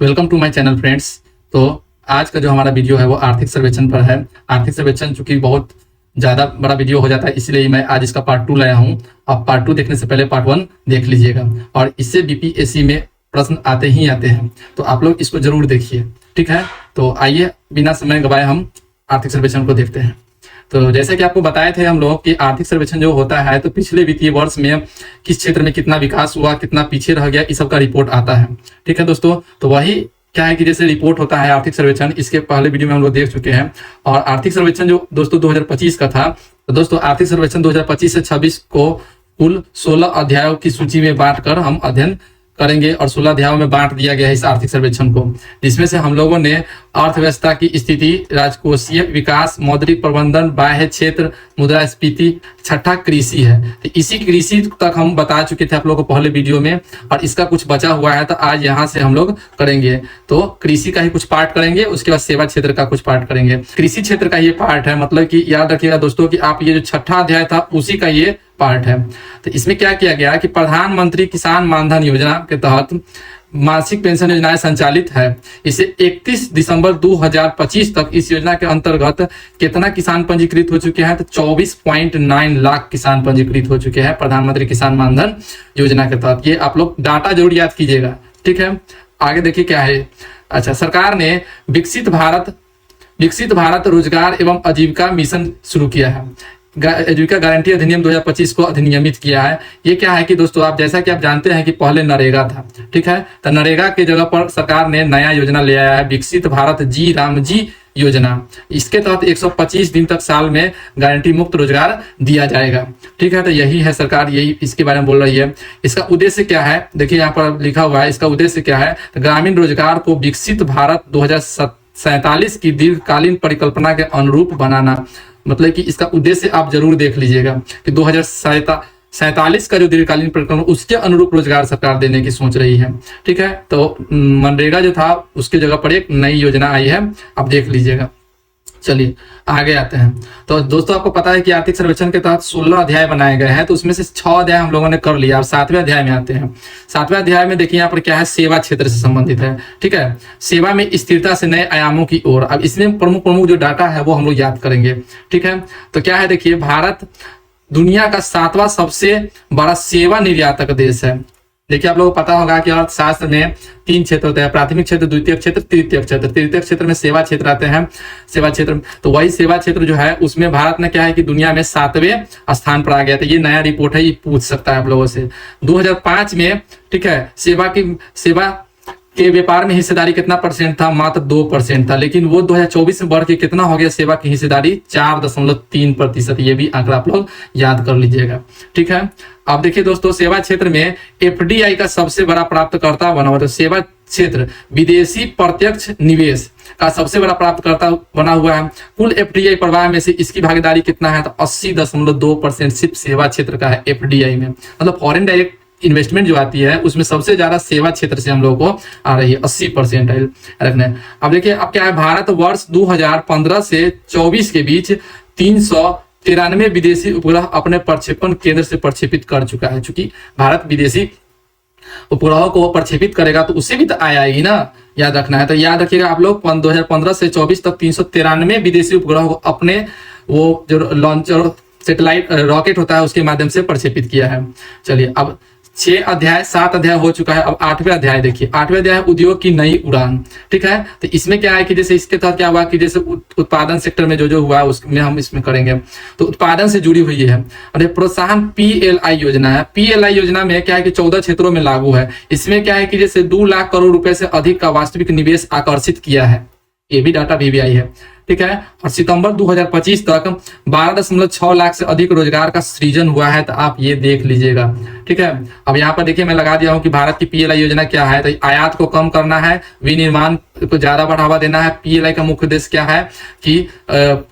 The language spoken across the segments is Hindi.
Welcome to my channel friends. तो आज का जो हमारा वीडियो है वो आर्थिक सर्वेक्षण पर है। आर्थिक सर्वेक्षण चूंकि बहुत ज़्यादा बड़ा वीडियो हो जाता है, इसलिए मैं आज इसका पार्ट 2 लाया हूँ। आप पार्ट 2 देखने से पहले पार्ट 1 देख लीजिएगा, और इससे बीपीएससी में प्रश्न आते ही आते हैं, तो आप लोग इसको जरूर देखिए, ठीक है। तो आइए बिना समय गवाए हम आर्थिक सर्वेक्षण को देखते हैं। तो जैसे कि आपको बताए थे हम लोग कि आर्थिक सर्वेक्षण जो होता है, तो पिछले वित्तीय वर्ष में किस क्षेत्र में कितना विकास हुआ, कितना पीछे रह गया, इस सब का रिपोर्ट आता है, ठीक है दोस्तों। तो वही क्या है कि जैसे रिपोर्ट होता है आर्थिक सर्वेक्षण, इसके पहले वीडियो में हम लोग देख चुके हैं। और आर्थिक सर्वेक्षण जो दोस्तों 2025 का था, तो दोस्तों आर्थिक सर्वेक्षण 2025 से 26 को कुल 16 अध्यायों की सूची में बांटकर हम अध्ययन करेंगे, और 16 अध्यायों में बांट दिया गया है इस आर्थिक सर्वेक्षण को, जिसमें से हम लोगों ने अर्थव्यवस्था की स्थिति, राजकोषीय विकास, मौद्रिक प्रबंधन, बाह्य क्षेत्र, मुद्रास्फीति, छठा कृषि है। तो इसी कृषि तक हम बता चुके थे आप लोगों को पहले वीडियो में, और इसका कुछ बचा हुआ है, तो आज यहाँ से हम लोग करेंगे। तो कृषि का ही कुछ पार्ट करेंगे, उसके बाद सेवा क्षेत्र का कुछ पार्ट करेंगे। कृषि क्षेत्र का ये पार्ट है, मतलब कि याद रखिएगा दोस्तों कि आप ये जो छठा अध्याय था उसी का ये पार्ट है। तो इसमें क्या किया गया कि प्रधानमंत्री किसान मानधन योजना के तहत मासिक पेंशन योजनाएं संचालित है। इसे 31 दिसंबर 2025 तक इस योजना के अंतर्गत कितना किसान पंजीकृत हो चुके हैं, तो 24.9 लाख किसान पंजीकृत हो चुके हैं प्रधानमंत्री किसान मानधन योजना के तहत। ये आप लोग डाटा जरूर याद कीजिएगा, ठीक है। आगे देखिए क्या है। अच्छा, सरकार ने विकसित भारत रोजगार एवं आजीविका मिशन शुरू किया है। आजीविका गारंटी अधिनियम 2025 को अधिनियमित किया है। ये क्या है कि दोस्तों आप जैसा कि आप जानते हैं कि पहले नरेगा था, ठीक है। तो नरेगा के जगह पर सरकार ने नया योजना ले आया है, विकसित भारत जी राम जी योजना। इसके तहत 125 दिन तक साल में गारंटी मुक्त रोजगार दिया जाएगा, ठीक है। तो यही है, सरकार यही इसके बारे में बोल रही है। इसका उद्देश्य क्या है, देखिए यहाँ पर लिखा हुआ है, इसका उद्देश्य क्या है, तो ग्रामीण रोजगार को विकसित भारत 2047 की दीर्घकालीन परिकल्पना के अनुरूप बनाना। मतलब कि इसका उद्देश्य आप जरूर देख लीजिएगा कि 2047 का जो दीर्घकालीन परिकल्पना, उसके अनुरूप रोजगार सरकार देने की सोच रही है, ठीक है। तो मनरेगा जो था उसकी जगह पर एक नई योजना आई है, आप देख लीजिएगा। चलिए आगे आते हैं। तो दोस्तों आपको पता है कि आर्थिक सर्वेक्षण के तहत 16 अध्याय बनाए गए हैं, तो उसमें से 6 अध्याय हम लोगों ने कर लिया। अब 7वें अध्याय में आते हैं। 7वें अध्याय में देखिए यहाँ पर क्या है, सेवा क्षेत्र से संबंधित है, ठीक है। सेवा में स्थिरता से नए आयामों की ओर। अब इसमें प्रमुख जो डाटा है वो हम लोग याद करेंगे, ठीक है। तो क्या है, देखिए भारत दुनिया का 7वां सबसे बड़ा सेवा निर्यातक देश है। देखिए आप लोगों को पता होगा कि अर्थशास्त्र में 3 क्षेत्र होते हैं, प्राथमिक क्षेत्र, द्वितीयक क्षेत्र, तृतीयक क्षेत्र। तृतीयक क्षेत्र में सेवा क्षेत्र आते हैं। सेवा क्षेत्र, तो वही सेवा क्षेत्र जो है उसमें भारत ने क्या है कि दुनिया में 7वें स्थान पर आ गया था। ये नया रिपोर्ट है, ये पूछ सकता है आप लोगों से। 2005 में, ठीक है, सेवा के व्यापार में हिस्सेदारी कितना परसेंट था, मात्र 2% था। लेकिन वो 2024 में बढ़ के कितना हो गया, सेवा की हिस्सेदारी 4.3%। ये भी आंकड़ा आप लोग याद कर लीजिएगा, ठीक है। अब देखिए दोस्तों, सेवा क्षेत्र में एफडीआई का सबसे बड़ा प्राप्तकर्ता बना हुआ है। तो सेवा क्षेत्र विदेशी प्रत्यक्ष निवेश का सबसे बड़ा प्राप्तकर्ता बना हुआ है। कुल एफडीआई प्रवाह में से इसकी भागीदारी कितना है, तो 80.2% सिर्फ सेवा क्षेत्र का है एफडीआई में। मतलब फॉरेन डायरेक्ट इन्वेस्टमेंट जो आती है उसमें सबसे ज्यादा सेवा क्षेत्र से हम लोगों को आ रही है, 80% रखने। अब देखिए अब क्या है, भारत वर्ष 2015 से 24 के बीच 393 विदेशी उपग्रह अपने प्रक्षेपण केंद्र से प्रक्षेपित कर चुका है। चूंकि भारत विदेशी उपग्रहों को प्रक्षेपित करेगा तो उससे भी तो आएगी ना, याद रखना है। तो याद रखिएगा आप लोग, 2015 से 24 तक 393 विदेशी उपग्रहों को अपने वो जो लॉन्चर सैटेलाइट रॉकेट होता है उसके माध्यम से प्रक्षेपित किया है। चलिए अब 7 अध्याय हो चुका है। अब 8वें अध्याय देखिए। 8वें अध्याय उद्योग की नई उड़ान, ठीक है। तो इसमें क्या है कि जैसे इसके तहत क्या हुआ कि जैसे उत्पादन सेक्टर में जो हुआ है उसमें हम इसमें करेंगे। तो उत्पादन से जुड़ी हुई है और प्रोत्साहन पीएलआई योजना है। पीएलआई योजना में क्या है कि 14 क्षेत्रों में लागू है। इसमें क्या है कि जैसे 2 लाख करोड़ रुपए से अधिक का वास्तविक निवेश आकर्षित किया है। ये भी डाटा VBI है, ठीक है। और सितंबर 2025 तक 12.6 लाख से अधिक रोजगार का सृजन हुआ है। तो आप ये देख लीजिएगा, ठीक है। अब यहाँ पर देखिए मैं लगा दिया हूँ कि भारत की पीएलआई योजना क्या है। तो आयात को कम करना है, विनिर्माण को ज्यादा बढ़ावा देना है। पीएलआई का मुख्य उद्देश्य क्या है कि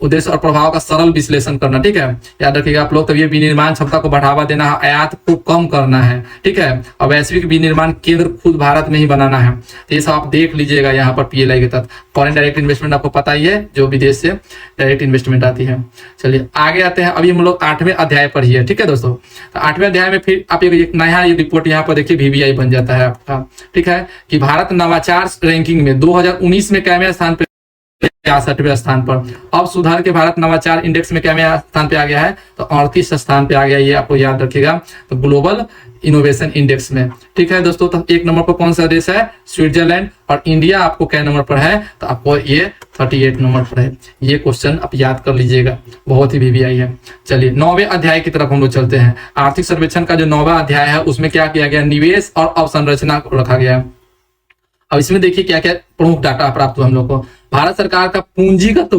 उद्देश्य और प्रभाव का सरल विश्लेषण करना, ठीक है, याद रखिएगा आप लोग। तब ये विनिर्माण क्षमता को बढ़ावा देना है, आयात को कम करना है, ठीक है, और वैश्विक विनिर्माण केंद्र खुद भारत में ही बनाना है। तो ये सब आप देख लीजिएगा यहाँ पर पीएलआई के तहत। फॉरेन डायरेक्ट इन्वेस्टमेंट आपको पता ही है, जो विदेश से डायरेक्ट इन्वेस्टमेंट आती है। चलिए आगे आते हैं, अभी हम लोग 8वें अध्याय पर ही है, ठीक है दोस्तों। तो 8वें अध्याय में फिर आप एक नया रिपोर्ट यहाँ पर देखिए, VBI बन जाता है आपका, ठीक है, कि भारत नवाचार रैंकिंग में 2019 में कैवें स्थान पे, 66वें स्थान पर। अब सुधार के भारत नवाचार इंडेक्स में कैवें स्थान पे आ गया है, तो 38 स्थान पे आ गया, ये आपको याद रखिएगा। तो ग्लोबल इनोवेशन इंडेक्स में, ठीक है दोस्तों। तो 1 नंबर पर कौन सा देश है? स्विट्जरलैंड। और इंडिया आपको क्या नंबर पर है? तो आपको ये 38 नंबर पर है। ये क्वेश्चन आप याद कर लीजिएगा, बहुत ही VBI है। चलिए 9वें अध्याय की तरफ हम लोग चलते हैं। आर्थिक सर्वेक्षण का जो 9वां अध्याय है, उसमें क्या किया गया? निवेश और अवसंरचना रखा गया है। अब इसमें देखिए क्या क्या प्रमुख डाटा प्राप्त हुआ हम लोग को। भारत सरकार का पूंजीगत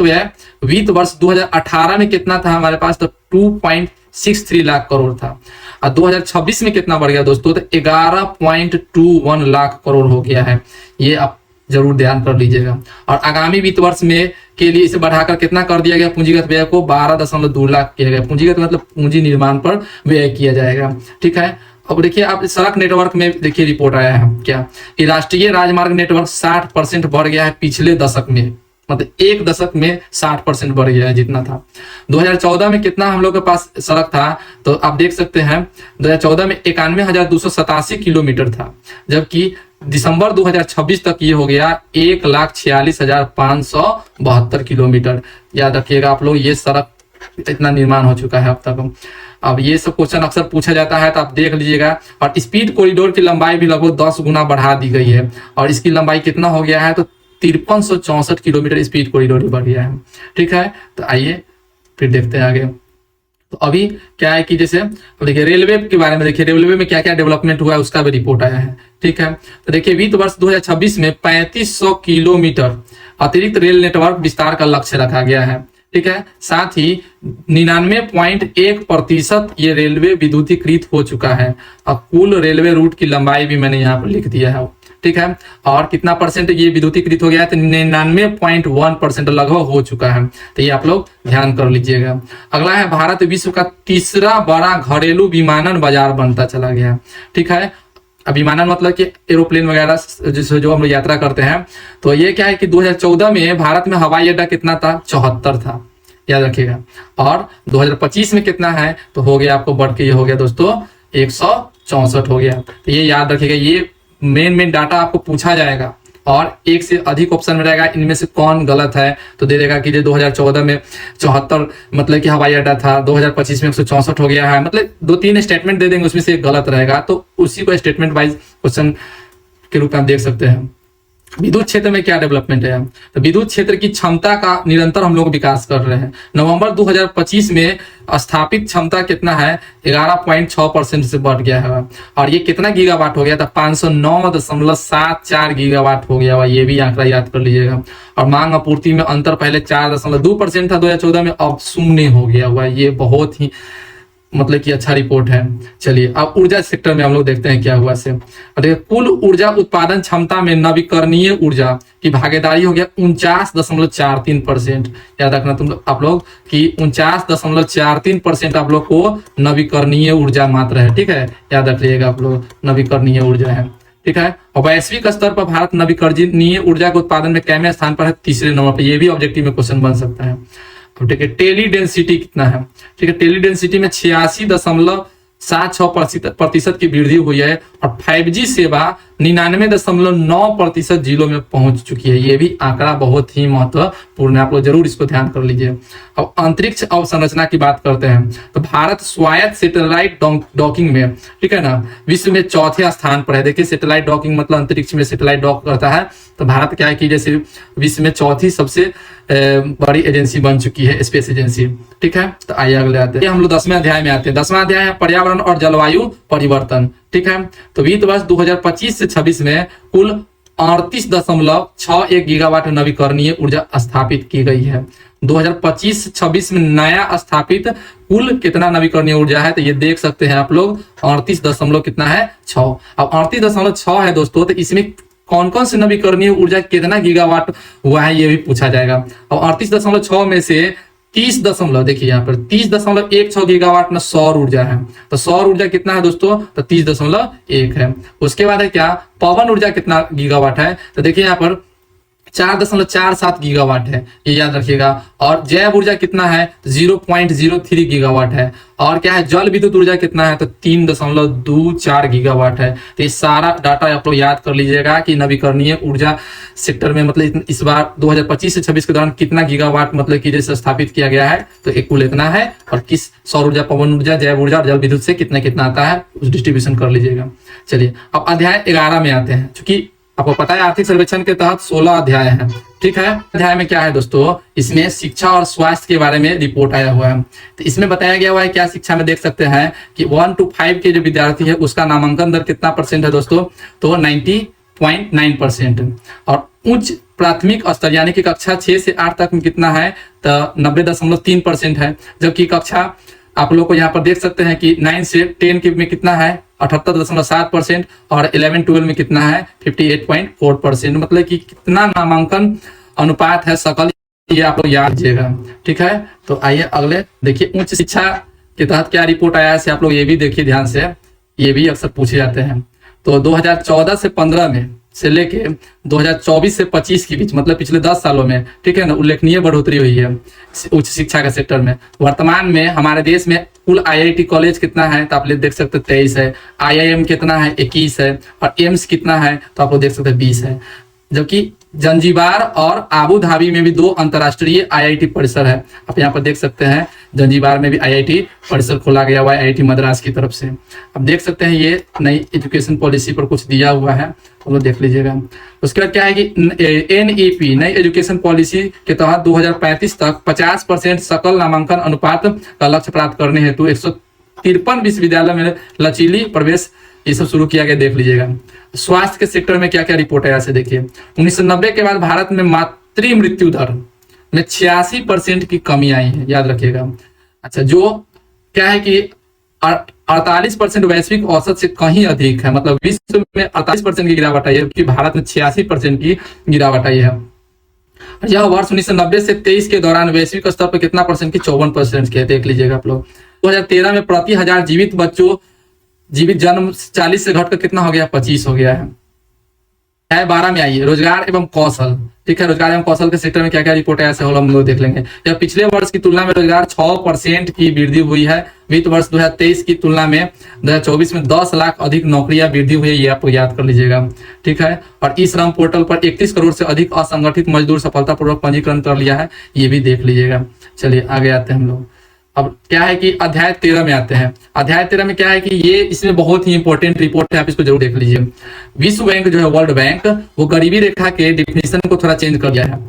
व्यय वित्त वर्ष 2018 में कितना था हमारे पास? तो 2.63 लाख करोड़ था। और 2026 में कितना बढ़ गया दोस्तों? तो 11.21 लाख करोड़ हो गया है। ये आप जरूर ध्यान कर लीजिएगा। और आगामी वित्त वर्ष में के लिए इसे बढ़ाकर कितना कर दिया गया? पूंजीगत व्यय को 12.2 लाख किया गया। पूंजीगत मतलब पूंजी निर्माण पर व्यय किया जाएगा, ठीक है। अब देखिए आप सड़क नेटवर्क में देखिए रिपोर्ट आया है क्या कि राष्ट्रीय राजमार्ग नेटवर्क 60% बढ़ गया है पिछले दशक में, मतलब एक दशक में 60% बढ़ गया है जितना था। 2014 में कितना हम लोग के पास सड़क था? तो आप देख सकते हैं 2014 में 91,287 किलोमीटर था, जबकि दिसंबर 2026 तक ये हो गया 1,46,572 किलोमीटर। याद रखिएगा आप लोग, ये सड़क इतना निर्माण हो चुका है अब तक। अब ये सब क्वेश्चन अक्सर पूछा जाता है, तो आप देख लीजिएगा। और स्पीड कॉरिडोर की लंबाई भी लगभग 10 गुना बढ़ा दी गई है, और इसकी लंबाई कितना हो गया है? तो 5364 किलोमीटर स्पीड कॉरिडोर बढ़ गया है, ठीक है। तो आइए फिर देखते हैं आगे। तो अभी क्या है कि जैसे देखिए रेलवे के बारे में, देखिए रेलवे में क्या क्या डेवलपमेंट हुआ है उसका भी रिपोर्ट आया है, ठीक है। तो देखिए वित्त वर्ष 2026 में 3500 किलोमीटर अतिरिक्त रेल नेटवर्क विस्तार का लक्ष्य रखा गया है, ठीक है। साथ ही 99.1% ये रेलवे विद्युतीकृत हो चुका है। और कुल रेलवे रूट की लंबाई भी मैंने यहाँ पर लिख दिया है, ठीक है। और कितना परसेंट ये विद्युतीकृत हो गया है? तो 99.1% लगभग हो चुका है। तो ये आप लोग ध्यान कर लीजिएगा। अगला है भारत विश्व का तीसरा बड़ा घरेलू विमानन बाजार बनता चला गया, ठीक है। विमानन मतलब कि एरोप्लेन वगैरह जिससे जो हम लोग यात्रा करते हैं। तो ये क्या है कि 2014 में भारत में हवाई अड्डा कितना था? 74 था, याद रखिएगा। और 2025 में कितना है? तो हो गया आपको बढ़ के ये हो गया दोस्तों 164 हो गया। तो ये याद रखिएगा, ये मेन डाटा आपको पूछा जाएगा, और एक से अधिक ऑप्शन में रहेगा, इनमें से कौन गलत है तो दे देगा कि 2014 में 74 मतलब कि हवाई अड्डा था, 2025 में 164 हो गया है, मतलब 2-3 स्टेटमेंट दे देंगे, उसमें से एक गलत रहेगा, तो उसी को स्टेटमेंट वाइज क्वेश्चन के रूप में आप देख सकते हैं। विद्युत क्षेत्र में क्या डेवलपमेंट है? तो विद्युत क्षेत्र की क्षमता का निरंतर हम लोग विकास कर रहे हैं। नवंबर 2025 में स्थापित क्षमता कितना है? 11.6% से बढ़ गया है। और ये कितना गीगावाट हो गया था? 509.74 गीगावाट हो गया हुआ। ये भी आंकड़ा याद कर लीजिएगा। और मांग आपूर्ति में अंतर पहले 4.2% था 2014 में, अब 0 हो गया हुआ। ये बहुत ही मतलब कि अच्छा रिपोर्ट है। चलिए अब ऊर्जा सेक्टर में हम लोग देखते हैं क्या हुआ से। देखिए कुल ऊर्जा उत्पादन क्षमता में नवीकरणीय ऊर्जा की भागीदारी हो गया 49.43%। याद रखना आप लोग कि 49.43% आप लोग को नवीकरणीय ऊर्जा मात्र है, ठीक है। याद रखिएगा आप लोग, नवीकरणीय ऊर्जा है, ठीक है। और वैश्विक स्तर पर भारत नवीकरणीय ऊर्जा के उत्पादन में कैवें स्थान पर है? 3रे नंबर पर। ये भी ऑब्जेक्टिव में क्वेश्चन बन सकता है। ठीक है, टेली डेंसिटी कितना है? ठीक है, टेली डेंसिटी में 86.76% की वृद्धि हुई है। और 5G सेवा 99.9% जिलों में पहुंच चुकी है। ये भी आंकड़ा बहुत ही महत्वपूर्ण है, आप लोग जरूर इसको ध्यान कर लीजिए। अब अंतरिक्ष अवसंरचना की बात करते हैं तो भारत स्वायत्त सैटेलाइट डॉकिंग में, ठीक है ना, विश्व में 4थे स्थान पर है। देखिए सैटेलाइट डॉकिंग मतलब अंतरिक्ष में सैटेलाइट डॉक करता है। तो भारत क्या है कि जैसे विश्व में 4थी सबसे बड़ी एजेंसी बन चुकी है, स्पेस एजेंसी, ठीक है। तो आइए अगले आते हैं, हम लोग 10वें अध्याय में आते हैं। 10वां अध्याय है पर्यावरण और जलवायु परिवर्तन, ठीक है। तो वित्त वर्ष 2025 से 26 में कुल 38.61 गीगावाट नवीकरणीय ऊर्जा स्थापित की गई है। 2025-26 में नया स्थापित कुल कितना नवीकरणीय ऊर्जा है? तो ये देख सकते हैं आप लोग 38 दशमलव कितना है 6। अब 38.6 है दोस्तों, तो इसमें कौन कौन से नवीकरणीय ऊर्जा कितना गीगावाट हुआ है ये भी पूछा जाएगा। और 38.6 में से 30 दशमलव, देखिए यहाँ पर 30.16 गीगावाट में सौर ऊर्जा है। तो सौर ऊर्जा कितना है दोस्तों, तो 30.1 है। उसके बाद है क्या, पवन ऊर्जा कितना गीगावाट है, तो देखिए यहाँ पर 4.47 गीगावाट है, ये याद रखिएगा। और जैव ऊर्जा कितना है, 0.03 गीगावाट है। और क्या है, जल विद्युत ऊर्जा कितना है, तो 3.24 गीगावाट है। तो ये सारा डाटा आप लोग याद कर लीजिएगा कि नवीकरणीय ऊर्जा सेक्टर में मतलब इस बार 2025 से 26 के दौरान कितना गीगावाट मतलब कि जैसे स्थापित किया गया है, तो एक कुल इतना है। और किस सौर ऊर्जा, पवन ऊर्जा, जैव ऊर्जा और जल विद्युत से कितना कितना आता है उस डिस्ट्रीब्यूशन कर लीजिएगा। चलिए अब अध्याय 11 में आते हैं। चूंकि आपको पता है आर्थिक सर्वेक्षण के तहत 16 अध्याय हैं, ठीक है। अध्याय में क्या है दोस्तों, इसमें शिक्षा और स्वास्थ्य के बारे में रिपोर्ट आया हुआ है। तो इसमें बताया गया हुआ है क्या, शिक्षा में देख सकते हैं कि 1 to 5 के जो विद्यार्थी है उसका नामांकन दर कितना परसेंट है दोस्तों, तो 90.9%। और उच्च प्राथमिक स्तर यानी कि कक्षा 6 से 8 तक में कितना है, तो 90.3% है। जबकि कक्षा आप लोग को यहाँ पर देख सकते हैं कि 9 से 10 के में कितना है, 78.7%। और 11-12 में कितना है, 58.4%। मतलब कि कितना नामांकन अनुपात है सकल, ये आप लोग याद कीजिएगा, ठीक है। तो आइए अगले देखिए, उच्च शिक्षा के तहत क्या रिपोर्ट आया है, आप लोग ये भी देखिए ध्यान से, ये भी अक्सर पूछे जाते हैं। तो 2014 से 15 में से लेके 2024 से 25 के बीच मतलब पिछले 10 सालों में, ठीक है ना, उल्लेखनीय बढ़ोतरी हुई है उच्च शिक्षा के सेक्टर में। वर्तमान में हमारे देश में कुल आईआईटी कॉलेज कितना है, तो आप लोग देख सकते हैं 23 है। आईआईएम कितना है, 21 है। और एम्स कितना है, तो आप लोग देख सकते हैं 20 है। जबकि जंजीबार और आबू धाबी में भी 2 अंतर्राष्ट्रीय आईआईटी परिसर है। आप यहाँ पर देख सकते हैं जंजीबार में भी आईआईटी परिसर खोला गया हुआ है आईआईटी मद्रास की तरफ से। अब देख सकते हैं ये नई एजुकेशन पॉलिसी पर कुछ दिया हुआ है, तो लोग देख लीजिएगा। उसके बाद क्या है कि एनईपी नई एजुकेशन पॉलिसी के तहत 2035 तक 50% सकल नामांकन अनुपात का लक्ष्य प्राप्त करने हेतु 153 विश्वविद्यालय में लचीली प्रवेश ये सब शुरू किया गया, देख लीजिएगा। स्वास्थ्य के सेक्टर में क्या क्या रिपोर्ट है, ऐसे देखिए। 1990 के बाद भारत में मातृ मृत्यु दर में 86% की कमी आई है, याद रखिएगा। अच्छा, जो क्या है कि 48% वैश्विक औसत से कहीं अधिक है, मतलब विश्व में 48% की गिरावट आई है, जबकि भारत में 86% की गिरावट आई है। यह वर्ष 1990 से 23 के दौरान वैश्विक स्तर पर कितना परसेंट की, 54% की है, देख लीजिएगा आप लोग। 2013 में प्रति 1000 जीवित बच्चों जीवित जन्म 40 से घटकर कितना हो गया, 25 हो गया है। 12 में आइए, रोजगार एवं कौशल, ठीक है। रोजगार एवं कौशल के सेक्टर में क्या क्या रिपोर्ट है, ऐसे हम लोग देख लेंगे। यह पिछले वर्ष की तुलना में रोजगार 6% की वृद्धि हुई है। वित्त वर्ष 2023 की तुलना में 2024 में 10 लाख अधिक नौकरियां वृद्धि हुई है, ये आपको याद कर लीजिएगा, ठीक है। और ई श्रम पोर्टल पर 31 करोड़ से अधिक असंगठित मजदूर सफलतापूर्वक पंजीकरण कर लिया है, ये भी देख लीजिएगा। चलिए आगे आते हैं हम लोग। अब क्या है कि अध्याय 13 में आते हैं। अध्याय 13 में क्या है कि ये इसमें बहुत ही इंपॉर्टेंट रिपोर्ट है, आप इसको जरूर देख लीजिए। विश्व बैंक जो है, वर्ल्ड बैंक, वो गरीबी रेखा के डिफिनेशन को थोड़ा चेंज कर दिया है।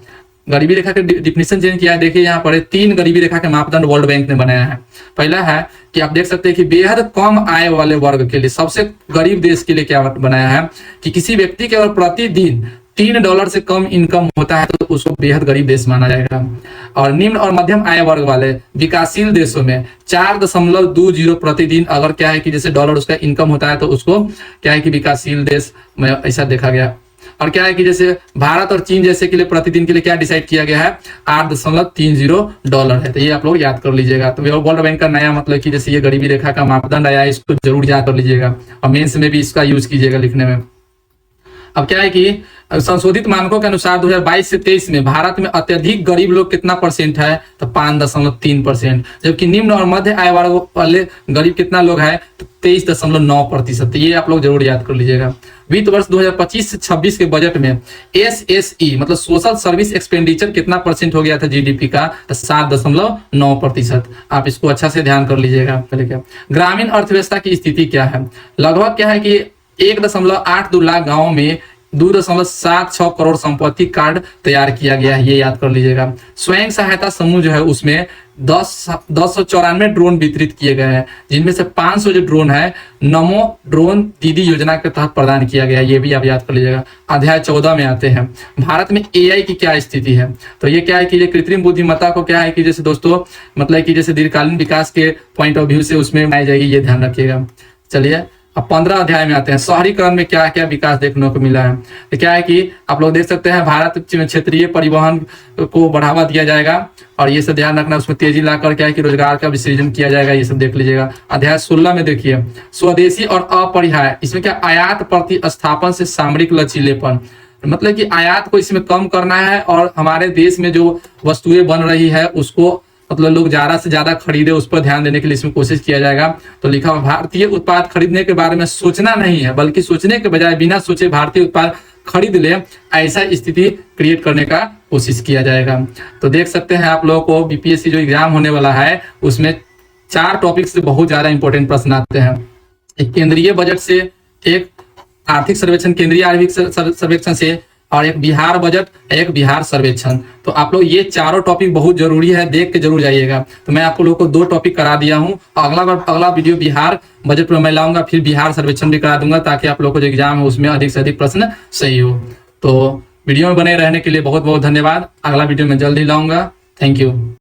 गरीबी रेखा के डिफिनेशन चेंज किया है, देखिए यहाँ पर 3 गरीबी रेखा के मापदंड वर्ल्ड बैंक ने बनाया है। पहला है कि आप देख सकते हैं कि बेहद कम आय वाले वर्ग के लिए, सबसे गरीब देश के लिए क्या बनाया है कि किसी व्यक्ति के अगर प्रतिदिन $3 से कम इनकम होता है तो उसको बेहद गरीब देश माना जाएगा। और निम्न और मध्यम आय वर्ग वाले विकासशील देशों में 4.20 प्रतिदिन अगर क्या है कि जैसे डॉलर उसका इनकम होता है तो उसको क्या है कि विकासशील देश में ऐसा देखा गया। और क्या है कि जैसे भारत और चीन जैसे के लिए प्रतिदिन के लिए क्या डिसाइड किया गया है, $8.30 है। तो ये आप लोग याद कर लीजिएगा। तो वर्ल्ड बैंक का नया मतलब कि जैसे ये गरीबी रेखा का मापदंड आया है, इसको जरूर याद कर लीजिएगा और मेंस में भी इसका यूज कीजिएगा लिखने में। अब क्या है कि संशोधित मानकों के अनुसार 2022 से 23 में भारत में अत्यधिक गरीब लोग कितना परसेंट है, तो 5.3%। जबकि निम्न और मध्य आय वर्ग वाले गरीब कितना लोग है, तो 23.9%। ये आप लोग जरूर याद कर लीजिएगा। वित्त वर्ष 2025 से 26 के बजट में SSE मतलब सोशल सर्विस एक्सपेंडिचर कितना परसेंट हो गया था जीडीपी का, तो 7.9%। आप इसको अच्छा से ध्यान कर लीजिएगा। पहले क्या ग्रामीण अर्थव्यवस्था की स्थिति क्या है, लगभग क्या है कि 1.82 लाख गाँवों में 2.76 करोड़ संपत्ति कार्ड तैयार किया गया है, ये याद कर लीजिएगा। स्वयं सहायता समूह जो है उसमें 1094 ड्रोन वितरित किए गए हैं, जिनमें से 500 जो ड्रोन है नमो ड्रोन दीदी योजना के तहत प्रदान किया गया है, ये भी आप याद कर लीजिएगा। अध्याय 14 में आते हैं। भारत में AI की क्या स्थिति है, तो ये क्या है कि ये कृत्रिम बुद्धिमत्ता को क्या है कि जैसे दोस्तों मतलब कि जैसे दीर्घकालीन विकास के पॉइंट ऑफ व्यू से उसमें बनाई जाएगी, ये ध्यान रखिएगा। चलिए अब 15 अध्याय में आते हैं। शहरीकरण में क्या क्या विकास देखने को मिला है। तो क्या है कि आप लोग देख सकते हैं, भारत में क्षेत्रीय परिवहन को बढ़ावा दिया जाएगा और ये सब ध्यान रखना, उसमें तेजी लाकर क्या है कि रोजगार का विसर्जन किया जाएगा, ये सब देख लीजिएगा। अध्याय 16 में देखिए, स्वदेशी और अपरिहार्य, इसमें क्या आयात प्रतिस्थापन से सामरिक लचीलेपन, मतलब कि आयात को इसमें कम करना है और हमारे देश में जो वस्तुएं बन रही है उसको मतलब लोग ज्यादा से ज्यादा खरीदे, उस पर ध्यान देने के लिए इसमें कोशिश किया जाएगा। तो लिखा हुआ भारतीय उत्पाद खरीदने के बारे में सोचना नहीं है, बल्कि सोचने के बजाय बिना सोचे भारतीय उत्पाद खरीद ले, ऐसा स्थिति क्रिएट करने का कोशिश किया जाएगा। तो देख सकते हैं आप लोगों को बीपीएससी जो एग्जाम होने वाला है उसमें 4 टॉपिक से बहुत ज्यादा इंपॉर्टेंट प्रश्न आते हैं। एक केंद्रीय बजट से, एक आर्थिक सर्वेक्षण, केंद्रीय आर्थिक सर्वेक्षण से, और एक बिहार बजट, एक बिहार सर्वेक्षण। तो आप लोग ये चारों टॉपिक बहुत जरूरी है, देख के जरूर जाइएगा। तो मैं आपको लोगों को 2 टॉपिक करा दिया हूँ, अगला वीडियो बिहार बजट पर मैं लाऊंगा, फिर बिहार सर्वेक्षण भी करा दूंगा, ताकि आप लोग को जो एग्जाम है उसमें अधिक से अधिक प्रश्न सही हो। तो वीडियो में बने रहने के लिए बहुत बहुत धन्यवाद। अगला वीडियो में जल्दी लाऊंगा। Thank you.